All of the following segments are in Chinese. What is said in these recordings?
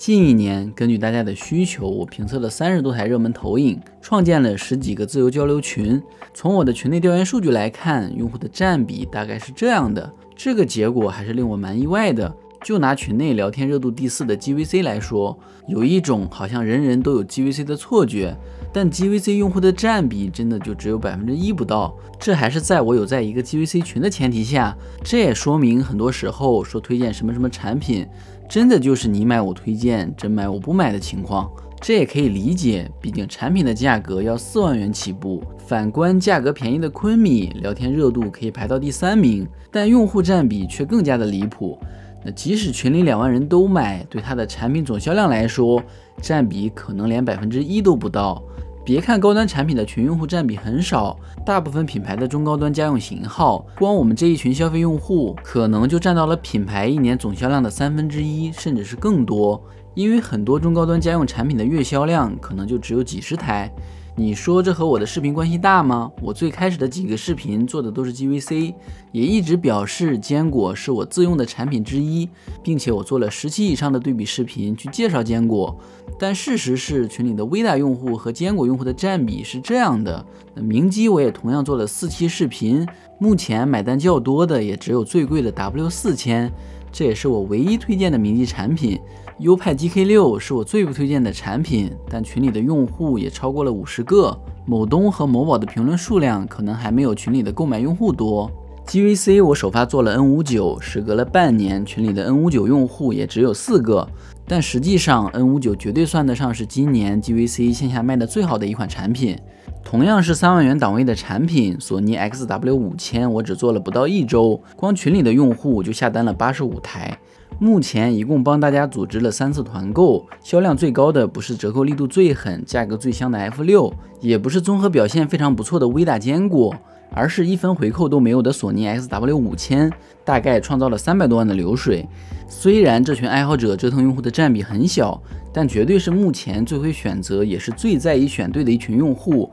近1年，根据大家的需求，我评测了30多台热门投影，创建了10几个自由交流群。从我的群内调研数据来看，用户的占比大概是这样的。这个结果还是令我蛮意外的。就拿群内聊天热度第4的 GVC 来说，有一种好像人人都有 GVC 的错觉，但 GVC 用户的占比真的就只有1%不到。这还是在我有在一个 GVC 群的前提下。这也说明很多时候说推荐什么什么产品，真的就是你买我推荐，真买我不买的情况。这也可以理解，毕竟产品的价格要4万元起步。反观价格便宜的昆米，聊天热度可以排到第3名，但用户占比却更加的离谱。那即使群里2万人都买，对它的产品总销量来说，占比可能连1%都不到。别看高端产品的群用户占比很少，大部分品牌的中高端家用型号，光我们这一群消费用户，可能就占到了品牌1年总销量的1/3，甚至是更多。因为很多中高端家用产品的月销量可能就只有几十台。你说这和我的视频关系大吗？我最开始的几个视频做的都是 GVC， 也一直表示坚果是我自用的产品之一，并且我做了10期以上的对比视频去介绍坚果。但事实是，群里的微达用户和坚果用户的占比是这样的。明基我也同样做了4期视频，目前买单较多的也只有最贵的 W4000，这也是我唯一推荐的明基产品。优派 GK6 是我最不推荐的产品，但群里的用户也超过了50个。某东和某宝的评论数量可能还没有群里的购买用户多。GVC 我首发做了 N59， 时隔了半年，群里的 N59 用户也只有4个。但实际上 N59 绝对算得上是今年 GVC 线下卖的最好的一款产品。同样是3万元档位的产品，索尼 XW5000 我只做了不到1周，光群里的用户就下单了85台。目前一共帮大家组织了3次团购，销量最高的不是折扣力度最狠、价格最香的 F6， 也不是综合表现非常不错的微达坚果，而是1分回扣都没有的索尼 XW5000， 大概创造了300多万的流水。虽然这群爱好者折腾用户的占比很小，但绝对是目前最会选择也是最在意选对的一群用户。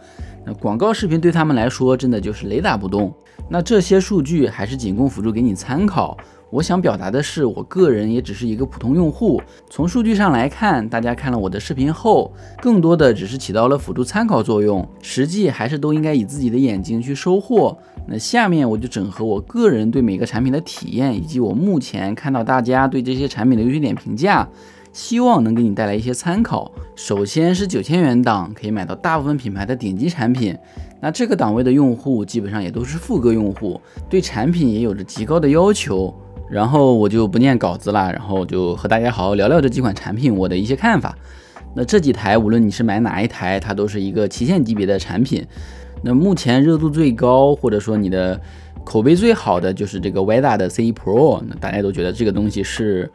那广告视频对他们来说真的就是雷打不动。那这些数据还是仅供辅助给你参考。我想表达的是，我个人也只是一个普通用户。从数据上来看，大家看了我的视频后，更多的只是起到了辅助参考作用，实际还是都应该以自己的眼睛去收获。那下面我就整合我个人对每个产品的体验，以及我目前看到大家对这些产品的优缺点评价，希望能给你带来一些参考。首先是9000元档，可以买到大部分品牌的顶级产品。那这个档位的用户基本上也都是副歌用户，对产品也有着极高的要求。然后我就不念稿子了，然后就和大家好好聊聊这几款产品我的一些看法。那这几台无论你是买哪一台，它都是一个旗舰级别的产品。那目前热度最高或者说你的口碑最好的就是这个 WiDA 的 C1 Pro， 那大家都觉得这个东西是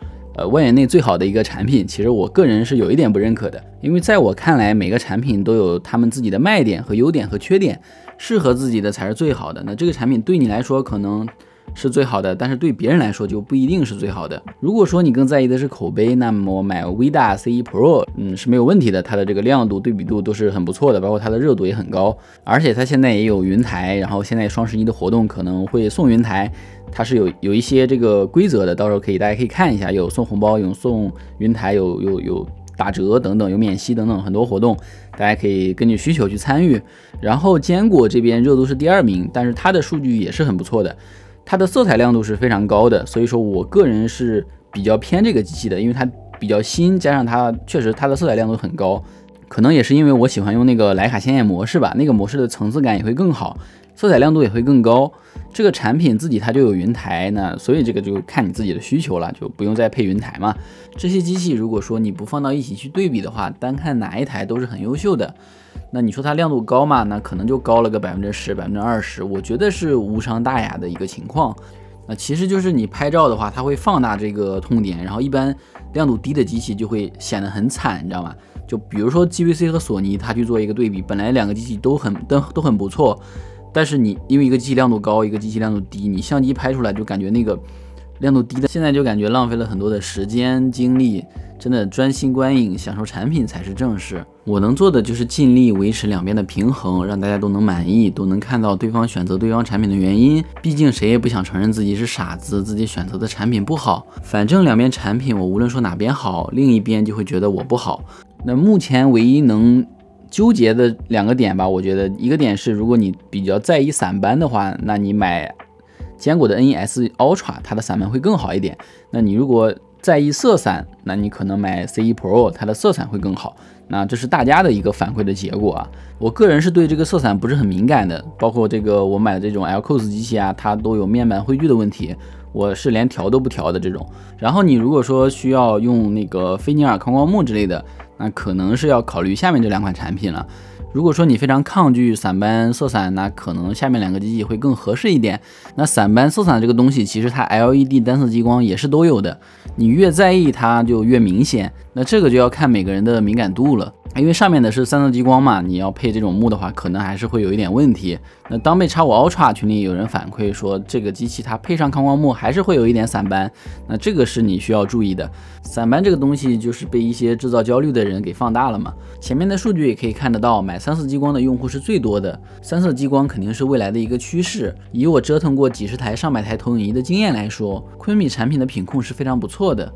万元内最好的一个产品。其实我个人是有一点不认可的，因为在我看来每个产品都有他们自己的卖点和优点和缺点，适合自己的才是最好的。那这个产品对你来说可能是最好的，但是对别人来说就不一定是最好的。如果说你更在意的是口碑，那么我买 WiDA C1 Pro 是没有问题的，它的这个亮度、对比度都是很不错的，包括它的热度也很高，而且它现在也有云台，然后现在双11的活动可能会送云台，它是有一些这个规则的，到时候大家可以看一下，有送红包，有送云台，有打折等等，有免息等等很多活动，大家可以根据需求去参与。然后坚果这边热度是第2名，但是它的数据也是很不错的，它的色彩亮度是非常高的，所以说我个人是比较偏这个机器的，因为它比较新，加上它确实它的色彩亮度很高，可能也是因为我喜欢用那个徕卡鲜艳模式吧，那个模式的层次感也会更好，色彩亮度也会更高。这个产品自己它就有云台，那所以这个就看你自己的需求了，就不用再配云台嘛。这些机器如果说你不放到一起去对比的话，单看哪一台都是很优秀的。那你说它亮度高嘛？那可能就高了个10%、20%，我觉得是无伤大雅的一个情况。那其实就是你拍照的话，它会放大这个痛点，然后一般亮度低的机器就会显得很惨，你知道吗？就比如说 GVC 和索尼，它去做一个对比，本来2个机器都很不错，但是你因为一个机器亮度高，一个机器亮度低，你相机拍出来就感觉那个亮度低的，现在就感觉浪费了很多的时间精力，真的专心观影，享受产品才是正事。我能做的就是尽力维持两边的平衡，让大家都能满意，都能看到对方选择对方产品的原因。毕竟谁也不想承认自己是傻子，自己选择的产品不好。反正两边产品我无论说哪边好，另一边就会觉得我不好。那目前唯一能纠结的两个点吧，我觉得一个点是，如果你比较在意散斑的话，那你买坚果的 NES Ultra， 它的散斑会更好一点。那你如果在意色散，那你可能买 C1 Pro， 它的色散会更好。那这是大家的一个反馈的结果啊。我个人是对这个色散不是很敏感的，包括这个我买的这种 LCOS 机器啊，它都有面板汇聚的问题，我是连调都不调的这种。然后你如果说需要用那个菲涅尔抗光幕之类的，那可能是要考虑下面这两款产品了。如果说你非常抗拒散斑色散，那可能下面两个机器会更合适一点。那散斑色散这个东西，其实它 LED 单色激光也是都有的，你越在意它就越明显。那这个就要看每个人的敏感度了，因为上面的是三色激光嘛，你要配这种幕的话，可能还是会有一点问题。那当被X5 Ultra 群里有人反馈说，这个机器它配上抗光幕还是会有一点散斑，那这个是你需要注意的。散斑这个东西就是被一些制造焦虑的人给放大了嘛。前面的数据也可以看得到，买三色激光的用户是最多的，三色激光肯定是未来的一个趋势。以我折腾过几十台、上百台投影仪的经验来说，昆米产品的品控是非常不错的。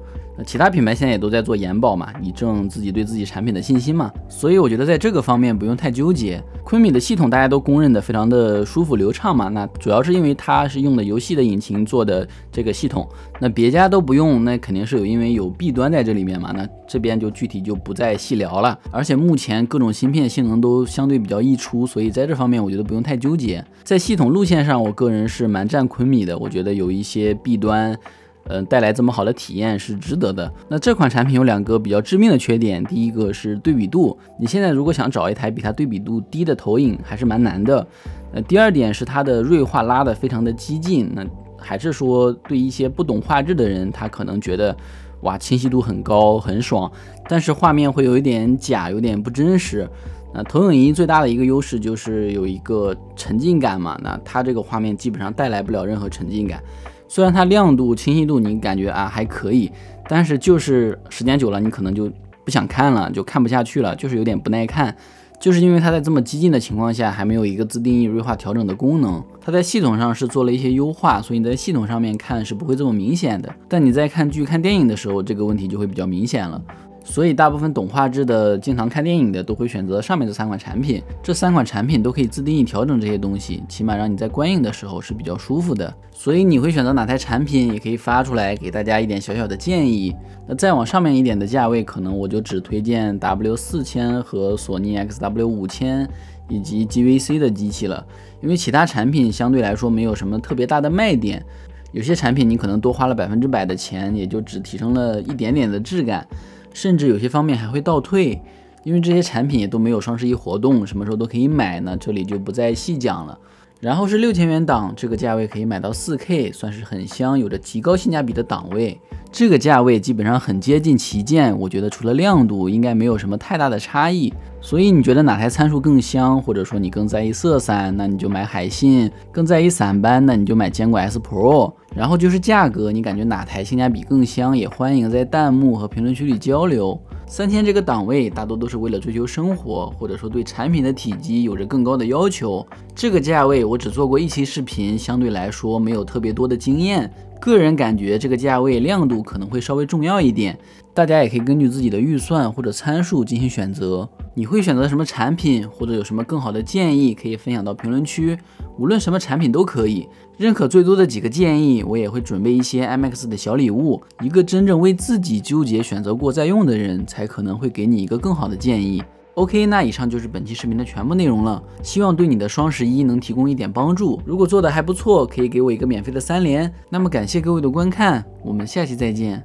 其他品牌现在也都在做研保嘛，以证自己对自己产品的信心嘛，所以我觉得在这个方面不用太纠结。昆米的系统大家都公认的非常的舒服流畅嘛，那主要是因为它是用的游戏的引擎做的这个系统，那别家都不用，那肯定是因为有弊端在这里面嘛，那这边就具体就不再细聊了。而且目前各种芯片性能都相对比较溢出，所以在这方面我觉得不用太纠结。在系统路线上，我个人是蛮站昆米的，我觉得有一些弊端带来这么好的体验是值得的。那这款产品有两个比较致命的缺点，第一个是对比度，你现在如果想找一台比它对比度低的投影还是蛮难的。第二点是它的锐化拉得非常的激进，那还是说对一些不懂画质的人，他可能觉得哇清晰度很高很爽，但是画面会有一点假，有点不真实。那投影仪最大的一个优势就是有一个沉浸感嘛，那它这个画面基本上带来不了任何沉浸感。虽然它亮度、清晰度你感觉啊还可以，但是就是时间久了你可能就不想看了，就看不下去了，就是有点不耐看。就是因为它在这么激进的情况下还没有一个自定义锐化调整的功能，它在系统上是做了一些优化，所以你在系统上面看是不会这么明显的，但你在看剧看电影的时候这个问题就会比较明显了。所以大部分懂画质的、经常看电影的都会选择上面这三款产品，这三款产品都可以自定义调整这些东西，起码让你在观影的时候是比较舒服的。所以你会选择哪台产品也可以发出来给大家一点小小的建议。那再往上面一点的价位，可能我就只推荐 W4000 和索尼 XW5000 以及 GVC 的机器了，因为其他产品相对来说没有什么特别大的卖点，有些产品你可能多花了100%的钱，也就只提升了一点点的质感，甚至有些方面还会倒退，因为这些产品也都没有双11活动，什么时候都可以买呢，这里就不再细讲了。然后是6000元档，这个价位可以买到 4K， 算是很香，有着极高性价比的档位。这个价位基本上很接近旗舰，我觉得除了亮度应该没有什么太大的差异。所以你觉得哪台参数更香，或者说你更在意色散，那你就买海信；更在意散斑，那你就买坚果 S Pro。然后就是价格，你感觉哪台性价比更香，也欢迎在弹幕和评论区里交流。3000这个档位大多都是为了追求生活，或者说对产品的体积有着更高的要求。这个价位我只做过一期视频，相对来说没有特别多的经验，个人感觉这个价位亮度可能会稍微重要一点，大家也可以根据自己的预算或者参数进行选择。你会选择什么产品，或者有什么更好的建议可以分享到评论区，无论什么产品都可以。认可最多的几个建议，我也会准备一些 IMAX 的小礼物。一个真正为自己纠结选择过再用的人，才可能会给你一个更好的建议。OK， 那以上就是本期视频的全部内容了，希望对你的双11能提供一点帮助。如果做的还不错，可以给我一个免费的3连。那么感谢各位的观看，我们下期再见。